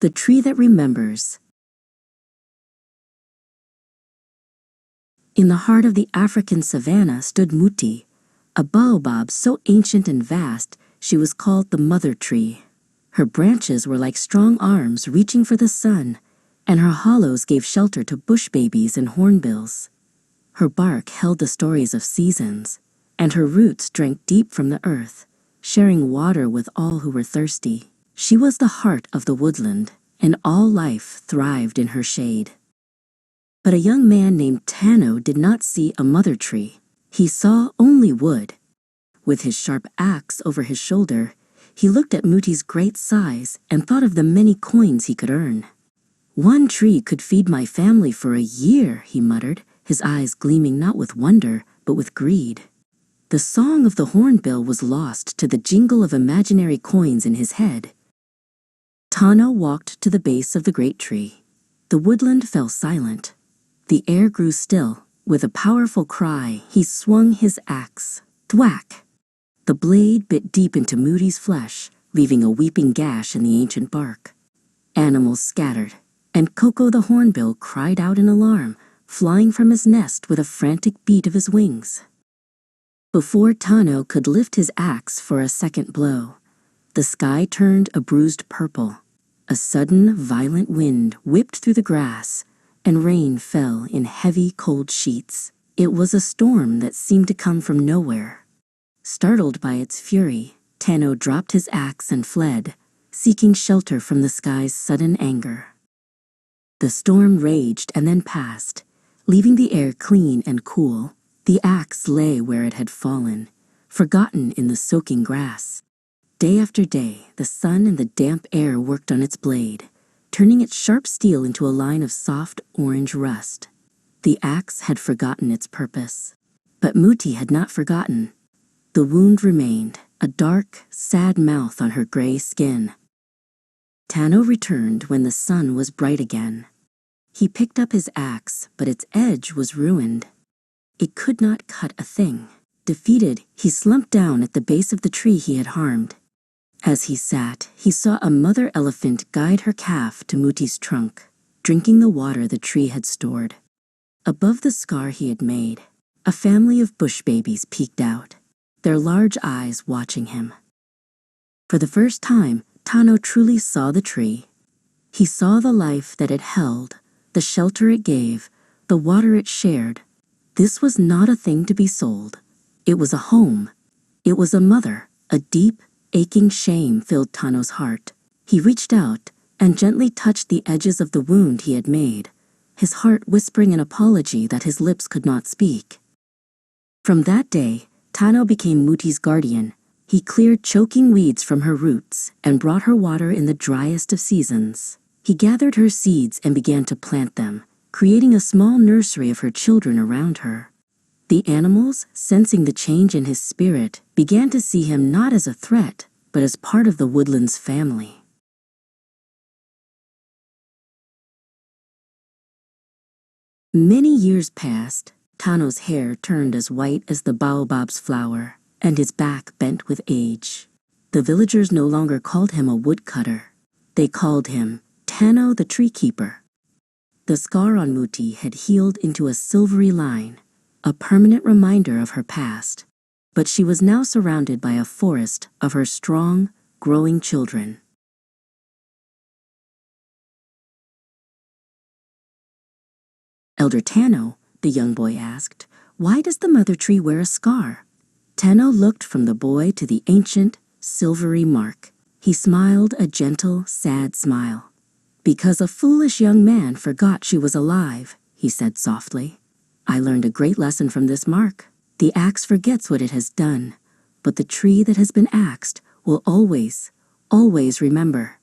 The tree that remembers. In the heart of the African savanna stood Muti, a baobab so ancient and vast she was called the mother tree. Her branches were like strong arms reaching for the sun, and her hollows gave shelter to bush babies and hornbills. Her bark held the stories of seasons, and her roots drank deep from the earth, sharing water with all who were thirsty. She was the heart of the woodland, and all life thrived in her shade. But a young man named Tano did not see a mother tree. He saw only wood. With his sharp axe over his shoulder, he looked at Muti's great size and thought of the many coins he could earn. "One tree could feed my family for a year," he muttered, his eyes gleaming not with wonder, but with greed. The song of the hornbill was lost to the jingle of imaginary coins in his head. Tano walked to the base of the great tree. The woodland fell silent. The air grew still. With a powerful cry, he swung his axe. Thwack! The blade bit deep into Muti's flesh, leaving a weeping gash in the ancient bark. Animals scattered, and Koko the hornbill cried out in alarm, flying from his nest with a frantic beat of his wings. Before Tano could lift his axe for a second blow, the sky turned a bruised purple. A sudden, violent wind whipped through the grass, and rain fell in heavy, cold sheets. It was a storm that seemed to come from nowhere. Startled by its fury, Tano dropped his axe and fled, seeking shelter from the sky's sudden anger. The storm raged and then passed, leaving the air clean and cool. The axe lay where it had fallen, forgotten in the soaking grass. Day after day, the sun and the damp air worked on its blade, turning its sharp steel into a line of soft orange rust. The axe had forgotten its purpose. But Muti had not forgotten. The wound remained, a dark, sad mouth on her gray skin. Tano returned when the sun was bright again. He picked up his axe, but its edge was ruined. It could not cut a thing. Defeated, he slumped down at the base of the tree he had harmed. As he sat, he saw a mother elephant guide her calf to Muti's trunk, drinking the water the tree had stored. Above the scar he had made, a family of bush babies peeked out, their large eyes watching him. For the first time, Tano truly saw the tree. He saw the life that it held, the shelter it gave, the water it shared. This was not a thing to be sold. It was a home. It was a mother. A deep, aching shame filled Tano's heart. He reached out and gently touched the edges of the wound he had made, his heart whispering an apology that his lips could not speak. From that day, Tano became Muti's guardian. He cleared choking weeds from her roots and brought her water in the driest of seasons. He gathered her seeds and began to plant them, creating a small nursery of her children around her. The animals, sensing the change in his spirit, began to see him not as a threat, but as part of the woodland's family. Many years passed. Tano's hair turned as white as the baobab's flower, and his back bent with age. The villagers no longer called him a woodcutter. They called him Tano the tree keeper. The scar on Muti had healed into a silvery line, a permanent reminder of her past, but she was now surrounded by a forest of her strong, growing children. "Elder Tano," the young boy asked, "why does the mother tree wear a scar?" Tano looked from the boy to the ancient, silvery mark. He smiled a gentle, sad smile. "Because a foolish young man forgot she was alive," he said softly. "I learned a great lesson from this mark. The axe forgets what it has done, but the tree that has been axed will always, always remember."